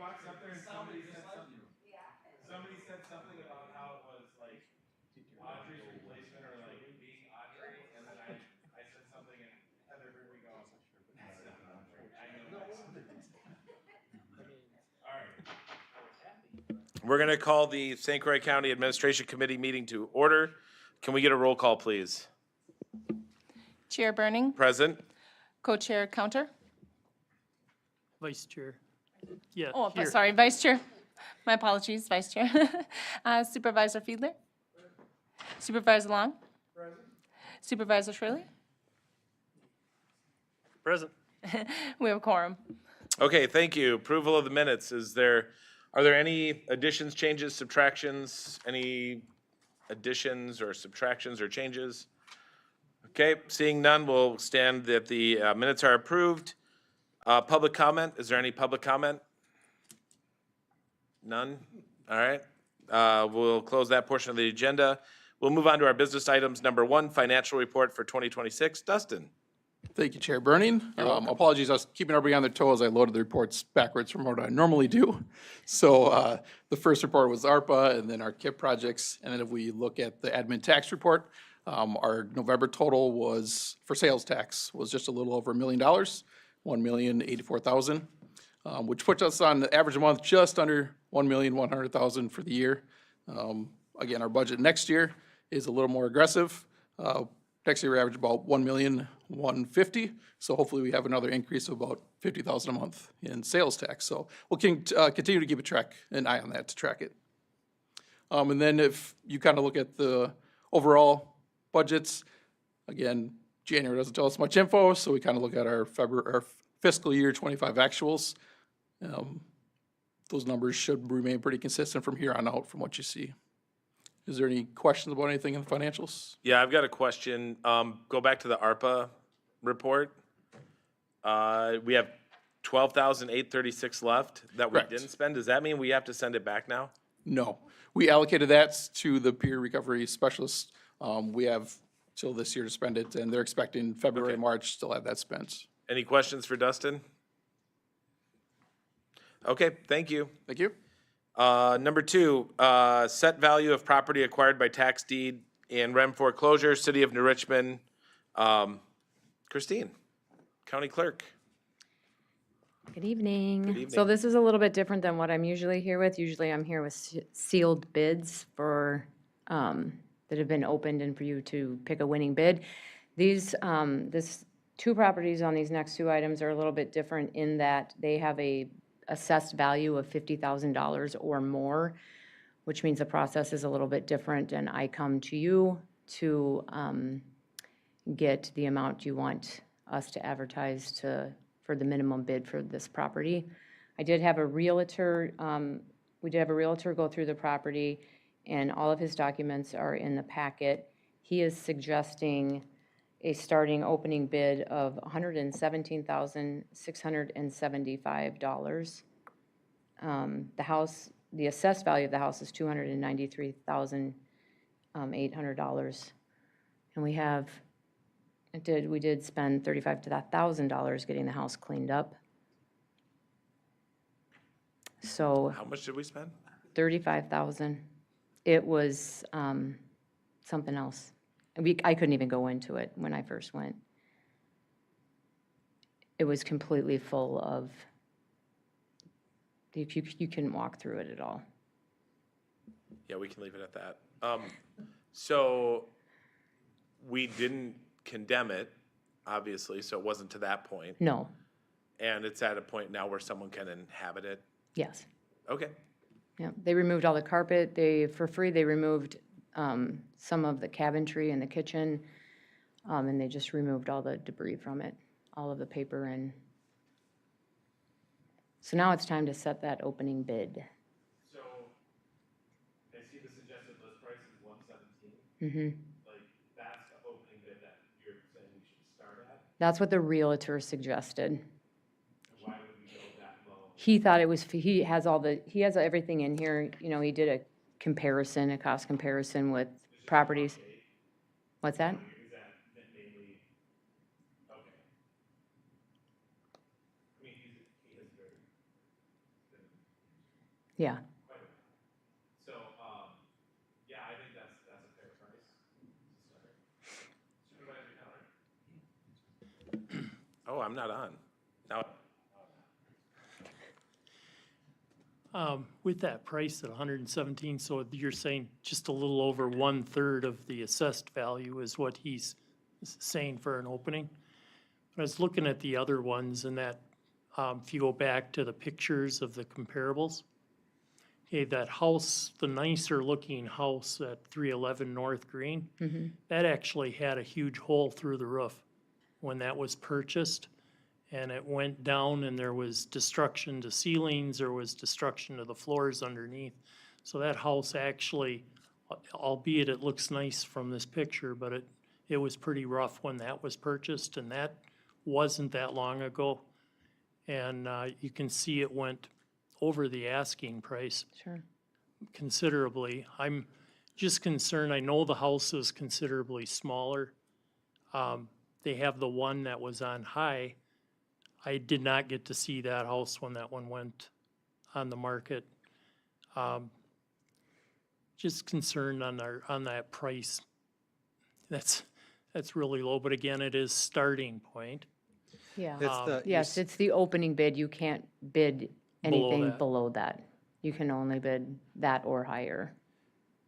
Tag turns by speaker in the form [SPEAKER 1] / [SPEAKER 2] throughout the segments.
[SPEAKER 1] walks up there and somebody said something about how it was like Audrey's replacement or like being Audrey, and then I said something and Heather heard me go, that's not Audrey. I know that's all right. We're going to call the St. Croix County Administration Committee meeting to order. Can we get a roll call, please?
[SPEAKER 2] Chair Burning,
[SPEAKER 1] Present.
[SPEAKER 2] Co-Chair Counter.
[SPEAKER 3] Vice Chair. Yeah.
[SPEAKER 2] Oh,
[SPEAKER 3] here.
[SPEAKER 2] sorry, Vice Chair. My apologies, Vice Chair. Supervisor Fiedler. Supervisor Long. Supervisor Shirley.
[SPEAKER 3] Present.
[SPEAKER 2] We have a quorum.
[SPEAKER 1] Okay, thank you. Approval of the minutes. Are there any additions, changes, subtractions, any additions or subtractions or changes? Okay, seeing none, we'll stand that the minutes are approved. Public comment, is there any public comment? None? All right. We'll close that portion of the agenda. We'll move on to our business items. Number 1, financial report for 2026. Dustin.
[SPEAKER 4] Thank you, Chair Burning. Apologies, I was keeping everybody on their toes. I loaded the reports backwards from what I normally do. So the first report was ARPA and then our KIP projects. And then if we look at the admin tax report, our November total was, for sales tax, was just a little over $1 million, $1,084,000, which puts us on the average month just under $1,100,000 for the year. Again, our budget next year is a little more aggressive. Next year we average about $1,150,000, so hopefully we have another increase of about $50,000 a month in sales tax. So we'll continue to keep an eye on that to track it. And then if you kind of look at the overall budgets, again, January doesn't tell us much info, so we kind of look at our fiscal year 25 actuals. Those numbers should remain pretty consistent from here on out from what you see. Is there any questions about anything in the financials?
[SPEAKER 1] Yeah, I've got a question. Go back to the ARPA report. We have $12,836 left that we
[SPEAKER 4] Correct.
[SPEAKER 1] didn't spend. Does that mean we have to send it back now?
[SPEAKER 4] No. We allocated that to the peer recovery specialists. We have till this year to spend it, and they're expecting February,
[SPEAKER 1] Okay.
[SPEAKER 4] March, still have that spent.
[SPEAKER 1] Any questions for Dustin? Okay, thank you.
[SPEAKER 4] Thank you.
[SPEAKER 1] Number 2, set value of property acquired by tax deed and rem foreclosure, City of New Richmond. Christine, County Clerk.
[SPEAKER 5] Good evening.
[SPEAKER 1] Good evening.
[SPEAKER 5] So this is a little bit different than what I'm usually here with. Usually I'm here with sealed bids for, that have been opened and for you to pick a winning bid. These, this 2 properties on these next 2 items are a little bit different in that they have a assessed value of $50,000 or more, which means the process is a little bit different, and I come to you to get the amount you want us to advertise for the minimum bid for this property. I did have a realtor, we did have a realtor go through the property, and all of his documents are in the packet. He is suggesting a starting opening bid of $117,675. The house, the assessed value of the house is $293,800. And we did spend $35,000 to $1,000 getting the house cleaned up. So
[SPEAKER 1] How much did we spend?
[SPEAKER 5] $35,000. It was something else. I couldn't even go into it when I first went. It was completely full of, you couldn't walk through it at all.
[SPEAKER 1] Yeah, we can leave it at that. So we didn't condemn it, obviously, so it wasn't to that point.
[SPEAKER 5] No,
[SPEAKER 1] And it's at a point now where someone can inhabit it.
[SPEAKER 5] yes.
[SPEAKER 1] Okay.
[SPEAKER 5] Yeah, they removed all the carpet. For free, they removed some of the cabinetry in the kitchen, and they just removed all the debris from it, all of the paper and. So now it's time to set that opening bid.
[SPEAKER 1] So I see the suggested list price is $117.
[SPEAKER 5] Mm-hmm.
[SPEAKER 1] Like, that's the opening bid that you're saying we should start at?
[SPEAKER 5] That's what the realtor suggested.
[SPEAKER 1] Why would we go that low?
[SPEAKER 5] He thought it was, he has everything in here, you know, he did a cost comparison with properties. What's that?
[SPEAKER 1] Is that mainly, okay. I mean, he is very,
[SPEAKER 5] Yeah.
[SPEAKER 1] So, yeah, I think that's a fair price. Supervisor Keller? Oh, I'm not on. Now,
[SPEAKER 3] With that price at 117, so you're saying just a little over 1/3 of the assessed value is what he's saying for an opening? I was looking at the other ones and that, if you go back to the pictures of the comparables, okay, that house, the nicer looking house at 311 North Green, that actually had a huge hole through the roof when that was purchased. And it went down and there was destruction to ceilings, there was destruction to the floors underneath. So that house actually, albeit it looks nice from this picture, but it was pretty rough when that was purchased, and that wasn't that long ago. And you can see it went over the asking price
[SPEAKER 5] Sure.
[SPEAKER 3] considerably. I'm just concerned, I know the house is considerably smaller. They have the one that was on high. I did not get to see that house when that one went on the market. Just concerned on that price. That's really low, but again, it is starting point.
[SPEAKER 5] Yeah.
[SPEAKER 6] That's the,
[SPEAKER 5] Yes, it's the opening bid. You can't bid anything
[SPEAKER 3] that.
[SPEAKER 5] below that. You can only bid that or higher.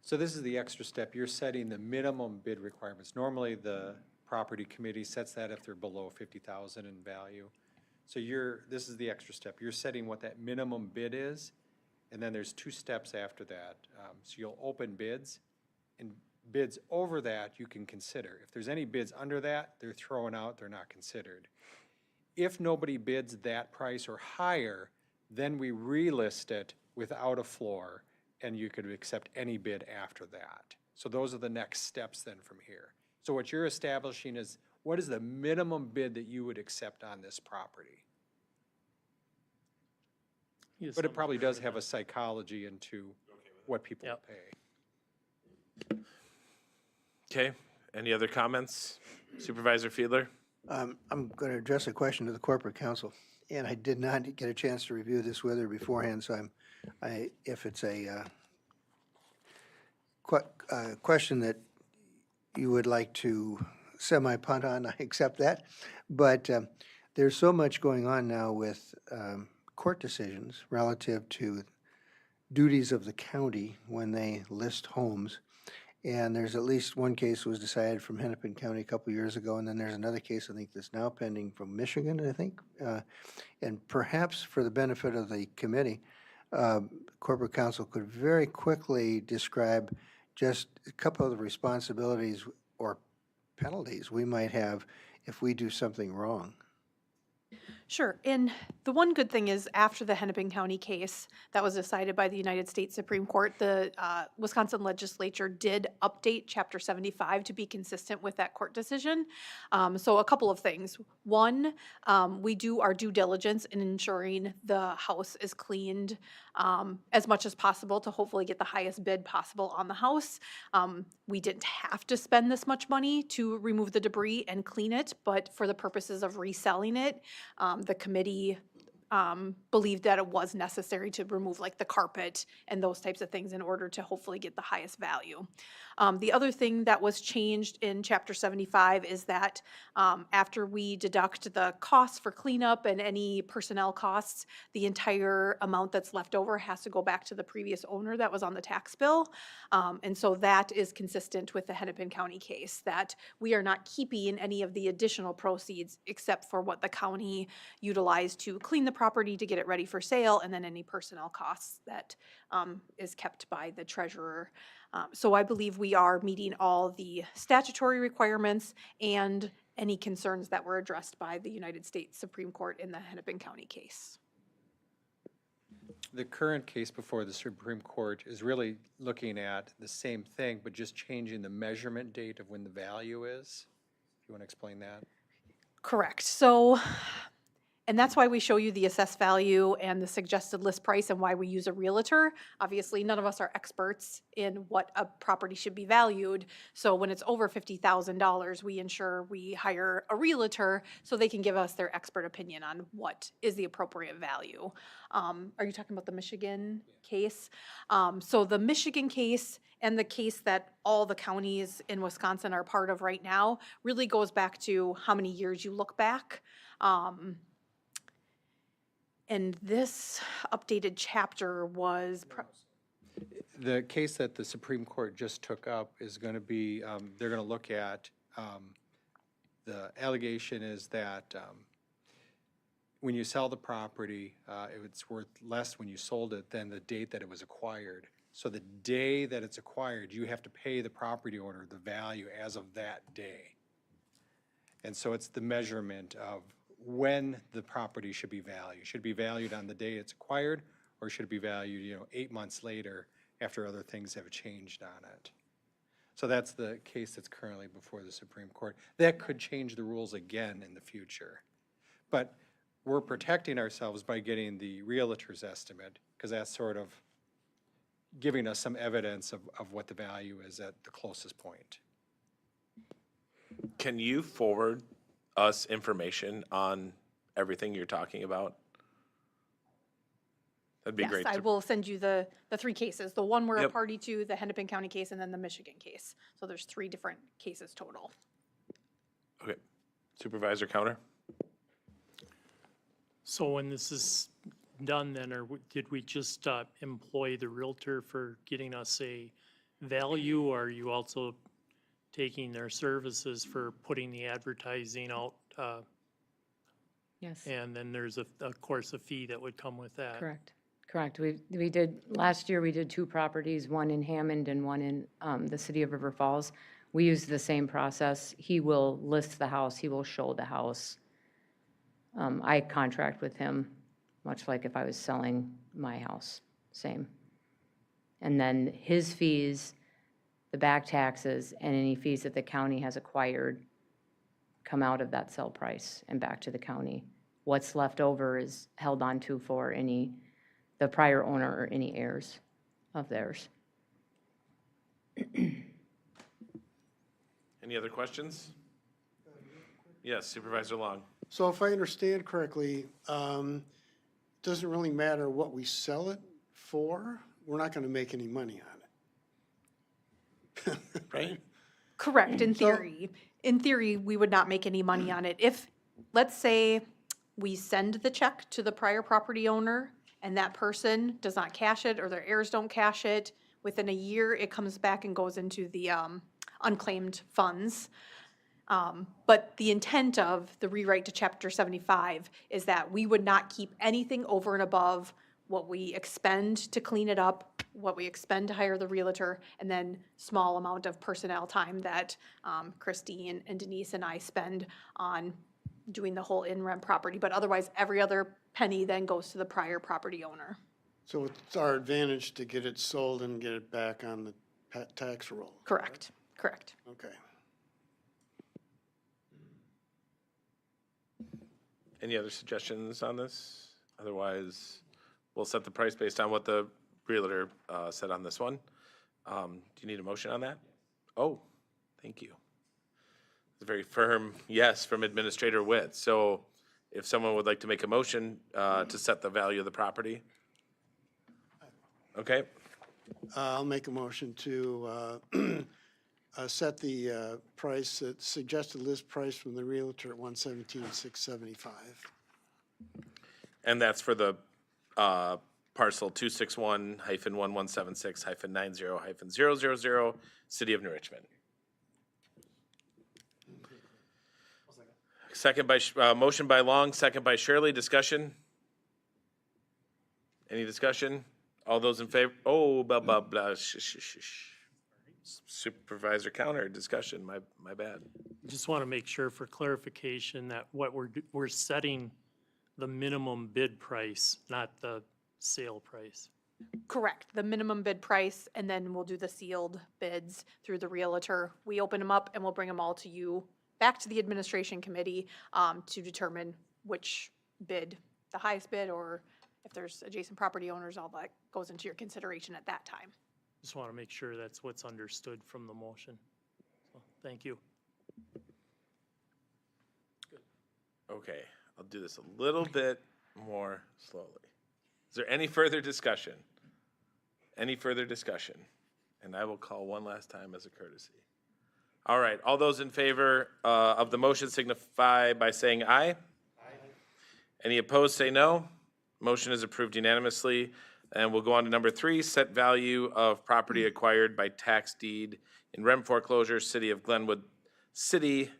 [SPEAKER 6] so this is the extra step. You're setting the minimum bid requirements. Normally, the property committee sets that if they're below 50,000 in value. So this is the extra step. You're setting what that minimum bid is, and then there's 2 steps after that. So you'll open bids, and bids over that you can consider. If there's any bids under that, they're thrown out, they're not considered. If nobody bids that price or higher, then we relist it without a floor, and you could accept any bid after that. So those are the next steps then from here. So what you're establishing is, what is the minimum bid that you would accept on this property?
[SPEAKER 3] Yes,
[SPEAKER 6] But it
[SPEAKER 3] I'm
[SPEAKER 6] probably
[SPEAKER 3] sure
[SPEAKER 6] does
[SPEAKER 3] of
[SPEAKER 6] have
[SPEAKER 3] that.
[SPEAKER 6] a psychology into what people
[SPEAKER 3] Yep.
[SPEAKER 6] pay.
[SPEAKER 1] okay, any other comments? Supervisor Fiedler?
[SPEAKER 7] I'm going to address a question to the corporate counsel, and I did not get a chance to review this with her beforehand, so if it's a question that you would like to semi-punt on, I accept that. But there's so much going on now with court decisions relative to duties of the county when they list homes. And there's at least one case was decided from Hennepin County a couple years ago, and then there's another case, I think, that's now pending from Michigan, I think. And perhaps for the benefit of the committee, corporate counsel could very quickly describe just a couple of the responsibilities or penalties we might have if we do something wrong.
[SPEAKER 8] Sure. And the one good thing is after the Hennepin County case that was decided by the United States Supreme Court, the Wisconsin legislature did update Chapter 75 to be consistent with that court decision. So a couple of things. One, we do our due diligence in ensuring the house is cleaned as much as possible to hopefully get the highest bid possible on the house. We didn't have to spend this much money to remove the debris and clean it, but for the purposes of reselling it, the committee believed that it was necessary to remove like the carpet and those types of things in order to hopefully get the highest value. The other thing that was changed in Chapter 75 is that after we deduct the costs for cleanup and any personnel costs, the entire amount that's left over has to go back to the previous owner that was on the tax bill. And so that is consistent with the Hennepin County case, that we are not keeping any of the additional proceeds except for what the county utilized to clean the property to get it ready for sale, and then any personnel costs that is kept by the treasurer. So I believe we are meeting all the statutory requirements and any concerns that were addressed by the United States Supreme Court in the Hennepin County case.
[SPEAKER 6] The current case before the Supreme Court is really looking at the same thing, but just changing the measurement date of when the value is. If you want to explain that?
[SPEAKER 8] Correct. So And that's why we show you the assessed value and the suggested list price and why we use a realtor. Obviously, none of us are experts in what a property should be valued. So when it's over $50,000, we ensure we hire a realtor so they can give us their expert opinion on what is the appropriate value. Are you talking about the Michigan case? So the Michigan case and the case that all the counties in Wisconsin are part of right now really goes back to how many years you look back. And this updated chapter was,
[SPEAKER 6] The case that the Supreme Court just took up is going to be, they're going to look at, the allegation is that when you sell the property, it's worth less when you sold it than the date that it was acquired. So the day that it's acquired, you have to pay the property owner the value as of that day. And so it's the measurement of when the property should be valued. Should it be valued on the day it's acquired, or should it be valued, 8 months later after other things have changed on it? So that's the case that's currently before the Supreme Court. That could change the rules again in the future. But we're protecting ourselves by getting the realtor's estimate, because that's sort of giving us some evidence of what the value is at the closest point.
[SPEAKER 1] Can you forward us information on everything you're talking about? That'd be
[SPEAKER 8] yes,
[SPEAKER 1] great.
[SPEAKER 8] I will send you the three cases. The one we're a
[SPEAKER 1] Yep.
[SPEAKER 8] party to, the Hennepin County case, and then the Michigan case. So there's 3 different cases total.
[SPEAKER 1] Okay. Supervisor Counter?
[SPEAKER 3] So when this is done then, or did we just employ the realtor for getting us a value? Or are you also taking their services for putting the advertising out?
[SPEAKER 5] Yes.
[SPEAKER 3] And then there's of course, a fee that would come with that.
[SPEAKER 5] Correct, correct. We did, last year we did 2 properties, one in Hammond and one in the city of River Falls. We used the same process. He will list the house, he will show the house. I contract with him, much like if I was selling my house, same. And then his fees, the back taxes, and any fees that the county has acquired come out of that sale price and back to the county. What's left over is held on to for the prior owner or any heirs of theirs.
[SPEAKER 1] Any other questions? Yes, Supervisor Long.
[SPEAKER 9] So if I understand correctly, it doesn't really matter what we sell it for, we're not gonna make any money on it. Right?
[SPEAKER 8] Correct, in
[SPEAKER 9] So-
[SPEAKER 8] theory. In theory, we would not make any money on it. If, let's say, we send the check to the prior property owner and that person does not cash it or their heirs don't cash it, within a year, it comes back and goes into the unclaimed funds. But the intent of the rewrite to Chapter 75 is that we would not keep anything over and above what we expend to clean it up, what we expend to hire the realtor, and then small amount of personnel time that Christine and Denise and I spend on doing the whole in-rem property. But otherwise, every other penny then goes to the prior property owner.
[SPEAKER 9] So it's our advantage to get it sold and get it back on the tax roll.
[SPEAKER 8] Correct, correct.
[SPEAKER 9] Okay.
[SPEAKER 1] Any other suggestions on this? Otherwise, we'll set the price based on what the realtor said on this one. Do you need a motion on that? Oh, thank you. It's a very firm yes from Administrator Witt. So if someone would like to make a motion to set the value of the property. Okay,
[SPEAKER 9] I'll make a motion to set the price, suggested list price from the realtor at $117,675.
[SPEAKER 1] and that's for the parcel 261-1176-90-000, City of New Richmond. Second by, motion by Long, second by Shirley. Discussion? Any discussion? All those in favor? Oh, blah, blah, blah. Supervisor Counter, discussion. My bad.
[SPEAKER 3] Just want to make sure for clarification that what we're setting the minimum bid price, not the sale price.
[SPEAKER 8] Correct, the minimum bid price, and then we'll do the sealed bids through the realtor. We open them up and we'll bring them all to you, back to the administration committee, to determine which bid the highest bid, or if there's adjacent property owners, all that goes into your consideration at that time.
[SPEAKER 3] Just want to make sure that's what's understood from the motion. So, thank you.
[SPEAKER 1] Okay, I'll do this a little bit more slowly. Is there any further discussion? Any further discussion? And I will call one last time as a courtesy. All right, all those in favor of the motion signify by saying aye. Aye. Any opposed, say no. Motion is approved unanimously. And we'll go on to number 3, set value of property acquired by tax deed in rem foreclosure, City of Glenwood City,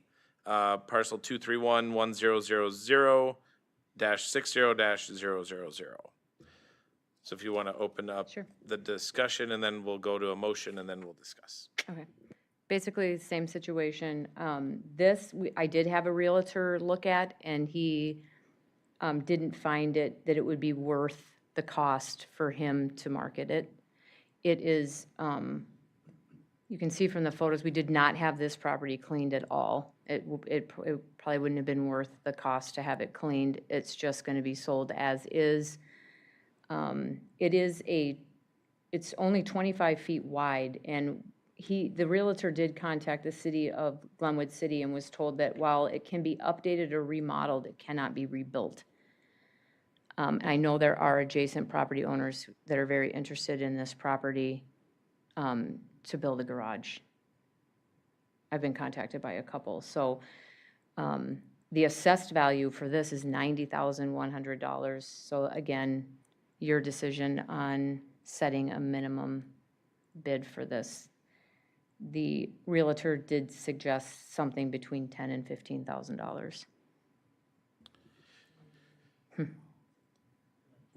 [SPEAKER 1] parcel 231-1000-60-000. So if you want to open up
[SPEAKER 5] Sure.
[SPEAKER 1] the discussion, and then we'll go to a motion, and then we'll discuss.
[SPEAKER 5] Okay. Basically, the same situation. I did have a realtor look at, and he didn't find that it would be worth the cost for him to market it. It is, you can see from the photos, we did not have this property cleaned at all. It probably wouldn't have been worth the cost to have it cleaned. It's just going to be sold as is. It's only 25 feet wide, and the realtor did contact the city of Glenwood City and was told that while it can be updated or remodeled, it cannot be rebuilt. I know there are adjacent property owners that are very interested in this property to build a garage. I've been contacted by a couple. So the assessed value for this is $90,100. So again, your decision on setting a minimum bid for this. The realtor did suggest something between $10,000 and $15,000.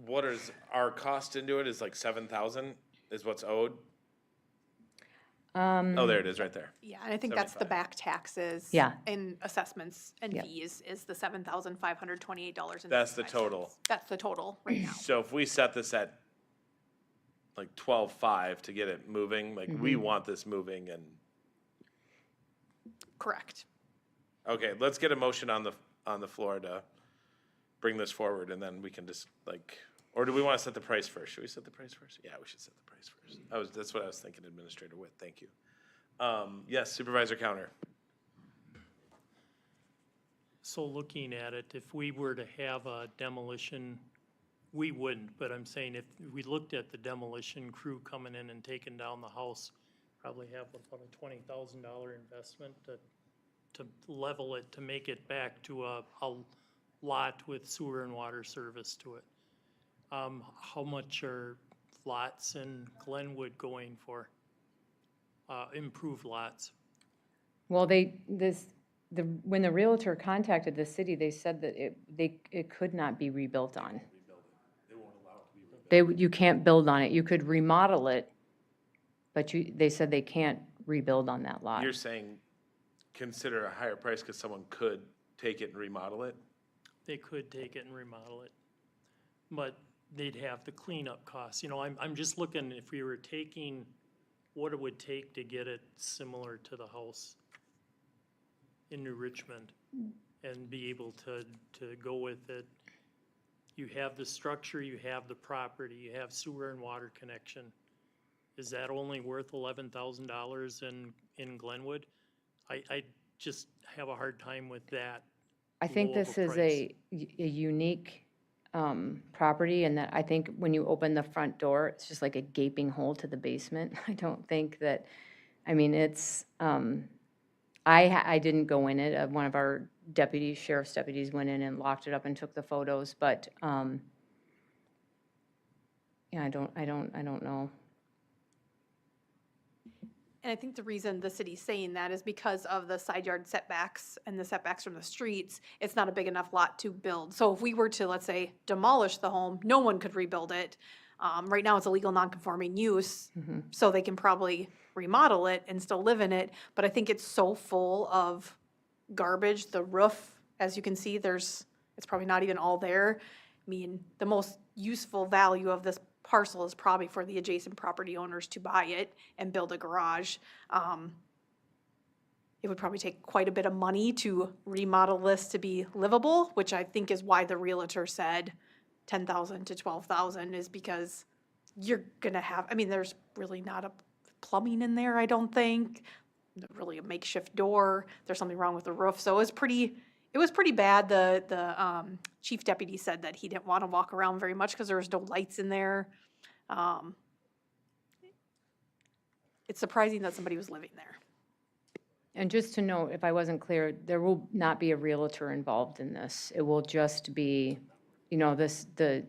[SPEAKER 1] What is our cost into it is like 7,000 is what's owed? Oh, there it is, right there.
[SPEAKER 8] Yeah, and I think that's the
[SPEAKER 1] 75.
[SPEAKER 8] back taxes.
[SPEAKER 5] Yeah.
[SPEAKER 8] And assessments and
[SPEAKER 5] Yep.
[SPEAKER 8] fees is the $7,528.
[SPEAKER 1] That's the total.
[SPEAKER 8] That's the total right now.
[SPEAKER 1] So if we set this at like 12.5 to get it moving, like we want this moving, and,
[SPEAKER 8] Correct.
[SPEAKER 1] okay, let's get a motion on the floor to bring this forward, and then we can just like, or do we want to set the price first? Should we set the price first? Yeah, we should set the price first. That's what I was thinking, Administrator Witt, thank you. Yes, Supervisor Counter.
[SPEAKER 3] So looking at it, if we were to have a demolition, we wouldn't, but I'm saying if we looked at the demolition crew coming in and taking down the house, probably have about a $20,000 investment to level it, to make it back to a lot with sewer and water service to it. How much are lots in Glenwood going for? Improved lots?
[SPEAKER 5] Well, when the realtor contacted the city, they said that it could not be rebuilt on. You can't build on it. You could remodel it, but they said they can't rebuild on that lot.
[SPEAKER 1] You're saying consider a higher price because someone could take it and remodel it?
[SPEAKER 3] They could take it and remodel it, but they'd have the cleanup costs. You know, I'm just looking, if we were taking what it would take to get it similar to the house in New Richmond and be able to go with it. You have the structure, you have the property, you have sewer and water connection. Is that only worth $11,000 in Glenwood? I just have a hard time with that.
[SPEAKER 5] I think
[SPEAKER 3] low of
[SPEAKER 5] this
[SPEAKER 3] a
[SPEAKER 5] is
[SPEAKER 3] price.
[SPEAKER 5] a unique property, and that I think when you open the front door, it's just like a gaping hole to the basement. I don't think that, I mean, it's, I didn't go in it. One of our sheriff's deputies went in and locked it up and took the photos, but, yeah, I don't know.
[SPEAKER 8] And I think the reason the city's saying that is because of the side yard setbacks and the setbacks from the streets. It's not a big enough lot to build. So if we were to, let's say, demolish the home, no one could rebuild it. Right now, it's a legal non-conforming use, so they can probably remodel it and still live in it. But I think it's so full of garbage. The roof, as you can see, it's probably not even all there. I mean, the most useful value of this parcel is probably for the adjacent property owners to buy it and build a garage. it would probably take quite a bit of money to remodel this to be livable, which I think is why the realtor said 10,000 to 12,000 is because you're gonna have, I mean, there's really not a plumbing in there, I don't think. Really a makeshift door. There's something wrong with the roof. So it was pretty bad. The chief deputy said that he didn't want to walk around very much because there was no lights in there. It's surprising that somebody was living there.
[SPEAKER 5] And just to note, if I wasn't clear, there will not be a realtor involved in this. It will just be, the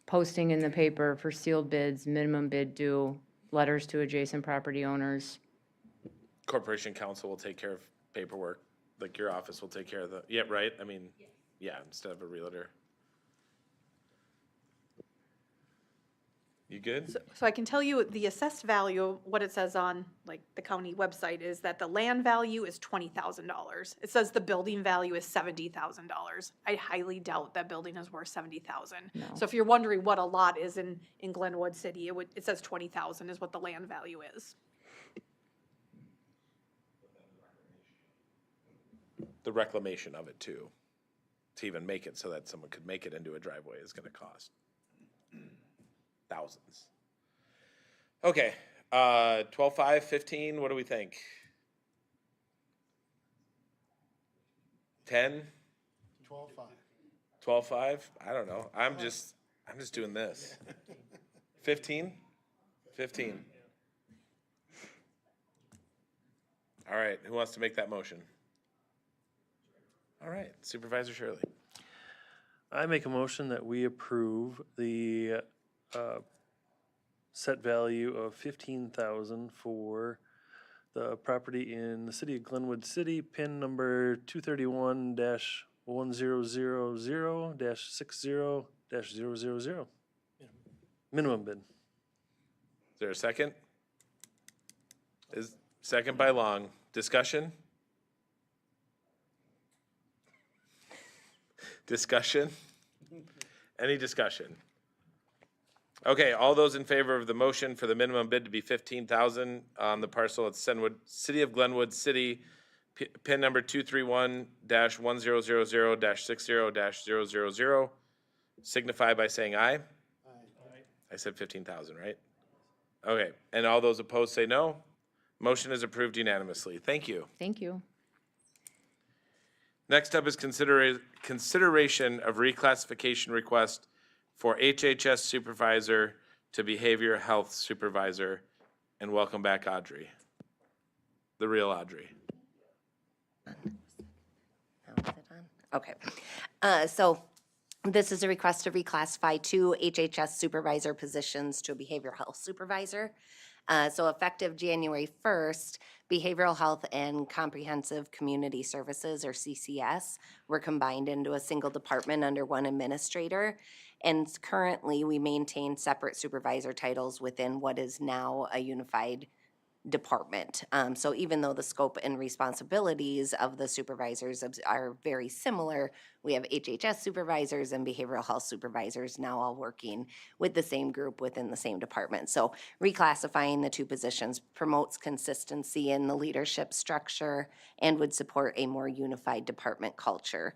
[SPEAKER 5] posting in the paper for sealed bids, minimum bid due, letters to adjacent property owners.
[SPEAKER 1] Corporation counsel will take care of paperwork, like your office will take care of yeah, right? I mean, yeah, instead of a realtor. You good?
[SPEAKER 8] So I can tell you the assessed value, what it says on like the county website is that the land value is $20,000. It says the building value is $70,000. I highly doubt that building is worth $70,000.
[SPEAKER 5] No.
[SPEAKER 8] So if you're wondering what a lot is in Glenwood City, it says 20,000 is what the land value is.
[SPEAKER 1] The reclamation of it too, to even make it so that someone could make it into a driveway is gonna cost thousands. Okay, 12.5, 15, what do we think? 10?
[SPEAKER 9] 12.5.
[SPEAKER 1] 12.5? I don't know, I'm just doing this. 15? 15. All right, who wants to make that motion? All right, Supervisor Shirley.
[SPEAKER 10] I make a motion that we approve the set value of $15,000 for the property in the city of Glenwood City, PIN number 231-1000-60-000. Minimum bid.
[SPEAKER 1] Is there a second? Is second by Long. Discussion? Discussion? Any discussion? Okay, all those in favor of the motion for the minimum bid to be 15,000 on the parcel at City of Glenwood City, PIN number 231-1000-60-000, signify by saying aye. I said 15,000, right? Okay, and all those opposed say no. Motion is approved unanimously. Thank you.
[SPEAKER 5] Thank you.
[SPEAKER 1] Next up is consideration of reclassification request for HHS supervisor to behavioral health supervisor. And welcome back, Audrey. The real Audrey.
[SPEAKER 11] Now is it on? Okay. So this is a request to reclassify two HHS supervisor positions to a behavioral health supervisor. So effective January 1st, Behavioral Health and Comprehensive Community Services, or CCS, were combined into a single department under one administrator. And currently, we maintain separate supervisor titles within what is now a unified department. So even though the scope and responsibilities of the supervisors are very similar, we have HHS supervisors and behavioral health supervisors now all working with the same group within the same department. So reclassifying the two positions promotes consistency in the leadership structure and would support a more unified department culture.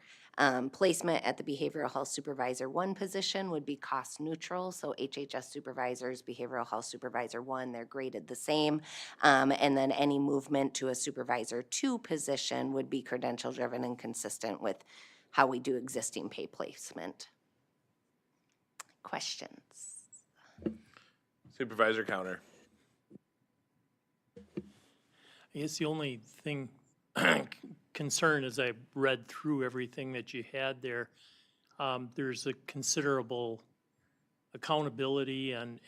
[SPEAKER 11] Placement at the behavioral health supervisor 1 position would be cost neutral. So HHS supervisors, behavioral health supervisor 1, they're graded the same. And then any movement to a supervisor 2 position would be credential driven and consistent with how we do existing pay placement. Questions?
[SPEAKER 1] Supervisor Counter.
[SPEAKER 3] I guess the only thing concern as I read through everything that you had there, there's a considerable accountability and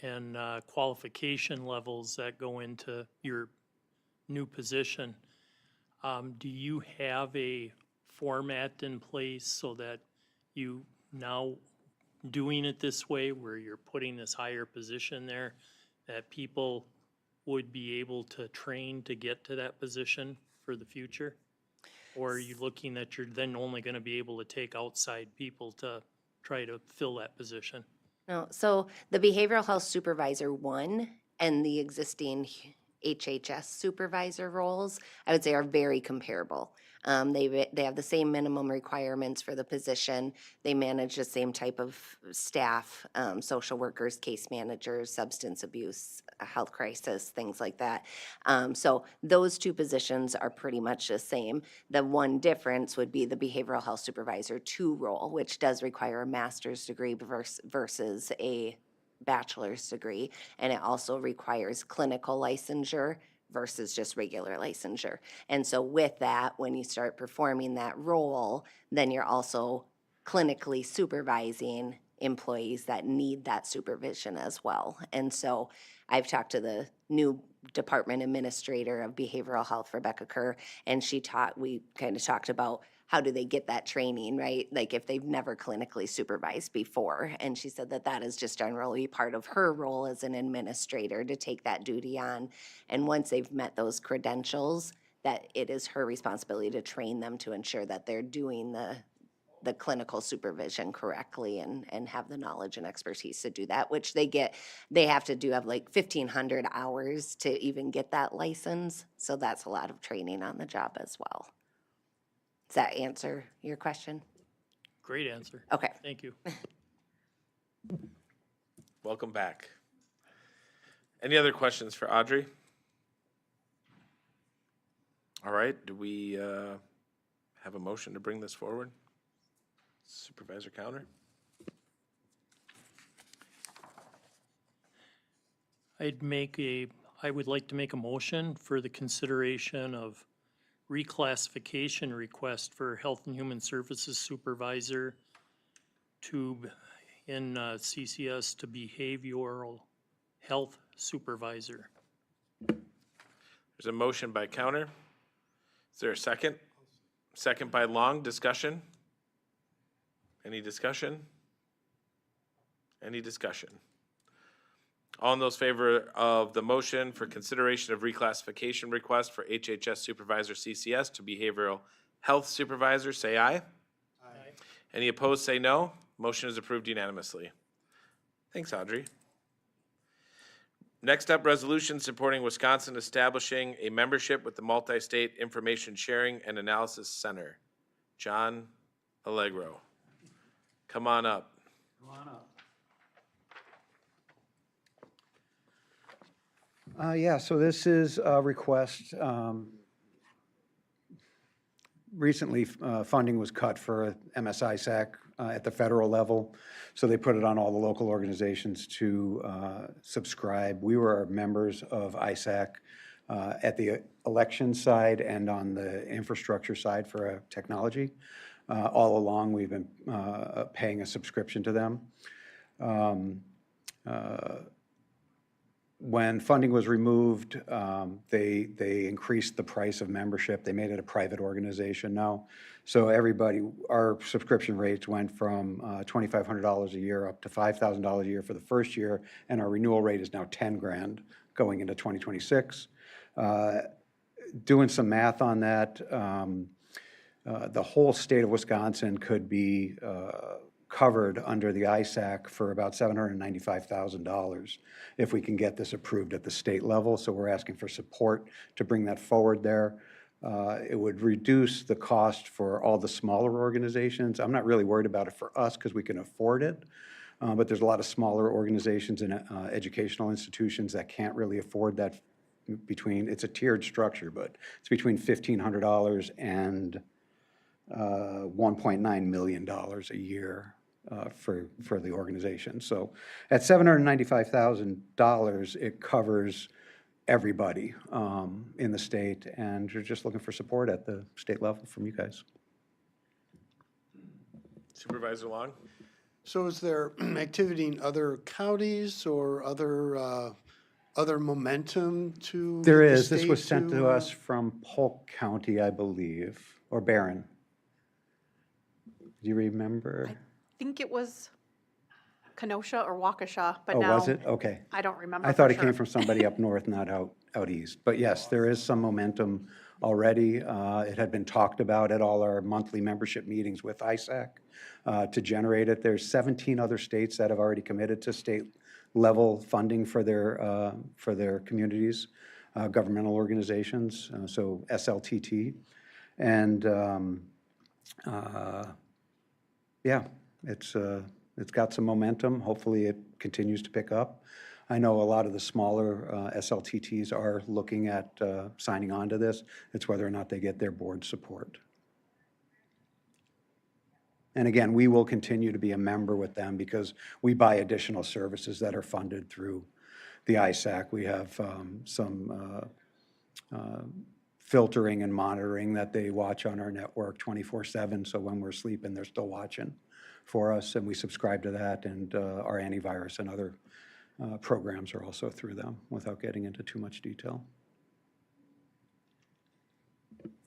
[SPEAKER 3] qualification levels that go into your new position. Do you have a format in place so that you now doing it this way, where you're putting this higher position there, that people would be able to train to get to that position for the future? Or are you looking that you're then only going to be able to take outside people to try to fill that position?
[SPEAKER 11] No, so the behavioral health supervisor 1 and the existing HHS supervisor roles, I would say are very comparable. They have the same minimum requirements for the position. They manage the same type of staff, social workers, case managers, substance abuse, health crisis, things like that. So those two positions are pretty much the same. The one difference would be the behavioral health supervisor 2 role, which does require a master's degree versus a bachelor's degree, and it also requires clinical licensure versus just regular licensure. And so with that, when you start performing that role, then you're also clinically supervising employees that need that supervision as well. And so I've talked to the new department administrator of behavioral health, Rebecca Kerr, and we kind of talked about how do they get that training, right? Like if they've never clinically supervised before. And she said that that is just generally part of her role as an administrator to take that duty on. And once they've met those credentials, that it is her responsibility to train them to ensure that they're doing the clinical supervision correctly and have the knowledge and expertise to do that, which they have to have like 1,500 hours to even get that license. So that's a lot of training on the job as well. Does that answer your question?
[SPEAKER 3] Great answer.
[SPEAKER 11] Okay.
[SPEAKER 3] Thank you.
[SPEAKER 1] Welcome back. Any other questions for Audrey? All right, do we have a motion to bring this forward? Supervisor Counter?
[SPEAKER 3] I would like to make a motion for the consideration of reclassification request for Health and Human Services Supervisor in CCS to Behavioral Health Supervisor.
[SPEAKER 1] There's a motion by Counter. Is there a second? Second by Long. Discussion? Any discussion? Any discussion? All in those favor of the motion for consideration of reclassification request for HHS Supervisor CCS to Behavioral Health Supervisor, say aye. Aye. Any opposed, say no. Motion is approved unanimously. Thanks, Audrey. Next up, resolution supporting Wisconsin establishing a membership with the Multi-State Information Sharing and Analysis Center. John Allegro. Come on up.
[SPEAKER 12] Yeah, so this is a request. Recently, funding was cut for MSISAC at the federal level, so they put it on all the local organizations to subscribe. We were members of ISAC at the election side and on the infrastructure side for technology. All along, we've been paying a subscription to them. When funding was removed, they increased the price of membership. They made it a private organization now. So everybody, our subscription rates went from $2,500 a year up to $5,000 a year for the first year, and our renewal rate is now $10,000 going into 2026. Doing some math on that, the whole state of Wisconsin could be covered under the ISAC for about $795,000 if we can get this approved at the state level. So we're asking for support to bring that forward there. It would reduce the cost for all the smaller organizations. I'm not really worried about it for us because we can afford it. But there's a lot of smaller organizations and educational institutions that can't really afford that. It's a tiered structure, but it's between $1,500 and $1.9 million a year for the organization. So at $795,000, it covers everybody in the state, and you're just looking for support at the state level from you guys.
[SPEAKER 1] Supervisor Long?
[SPEAKER 9] So is there activity in other counties or other momentum to?
[SPEAKER 12] There
[SPEAKER 9] the
[SPEAKER 12] is. This
[SPEAKER 9] state
[SPEAKER 12] was sent to
[SPEAKER 9] to,
[SPEAKER 12] us from Polk County, I believe, or Barron. Do you remember?
[SPEAKER 8] I think it was Kenosha or Waukesha, but
[SPEAKER 12] Oh,
[SPEAKER 8] now.
[SPEAKER 12] was it? Okay.
[SPEAKER 8] I don't remember.
[SPEAKER 12] I thought
[SPEAKER 8] for
[SPEAKER 12] it came
[SPEAKER 8] sure.
[SPEAKER 12] from somebody up north, not out east. But yes, there is some momentum already. It had been talked about at all our monthly membership meetings with ISAC to generate it. There's 17 other states that have already committed to state level funding for their communities. governmental organizations, so SLTT. And yeah, it's got some momentum. Hopefully it continues to pick up. I know a lot of the smaller SLTTs are looking at signing on to this. It's whether or not they get their board support. And again, we will continue to be a member with them because we buy additional services that are funded through the ISAC. We have some filtering and monitoring that they watch on our network 24/7. So when we're sleeping, they're still watching for us, and we subscribe to that. And our antivirus and other programs are also through them, without getting into too much detail.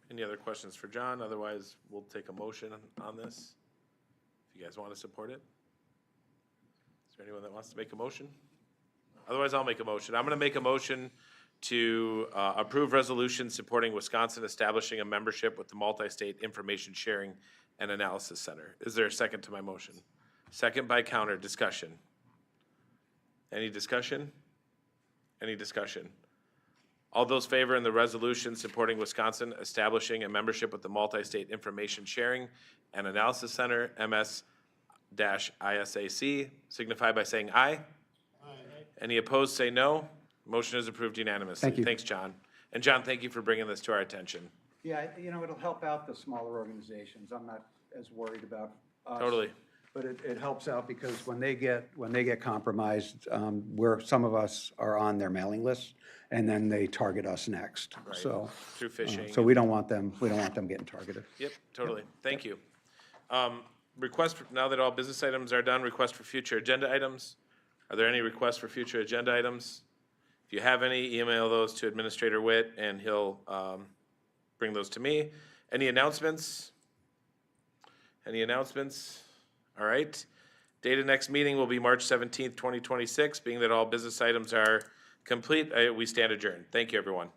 [SPEAKER 1] Any other questions for John? Otherwise, we'll take a motion on this. If you guys want to support it. Is there anyone that wants to make a motion? Otherwise, I'll make a motion. I'm going to make a motion to approve resolution supporting Wisconsin establishing a membership with the Multi-State Information Sharing and Analysis Center. Is there a second to my motion? Second by Counter. Discussion. Any discussion? Any discussion? All those favor in the resolution supporting Wisconsin establishing a membership with the Multi-State Information Sharing and Analysis Center, MS-ISAC, signify by saying aye. Aye. Any opposed, say no. Motion is approved unanimously.
[SPEAKER 12] Thank you.
[SPEAKER 1] Thanks, John. And John, thank you for bringing this to our attention.
[SPEAKER 12] Yeah, it'll help out the smaller organizations. I'm not as worried about us.
[SPEAKER 1] Totally.
[SPEAKER 12] But it helps out because when they get compromised, some of us are on their mailing list, and then they target us next.
[SPEAKER 1] Right.
[SPEAKER 12] So
[SPEAKER 1] Through phishing.
[SPEAKER 12] so we don't want them getting targeted.
[SPEAKER 1] Yep, totally. Thank you. Now that all business items are done, request for future agenda items. Are there any requests for future agenda items? If you have any, email those to Administrator Witt, and he'll bring those to me. Any announcements? Any announcements? All right. Date of next meeting will be March 17th, 2026. Being that all business items are complete, we stand adjourned. Thank you, everyone.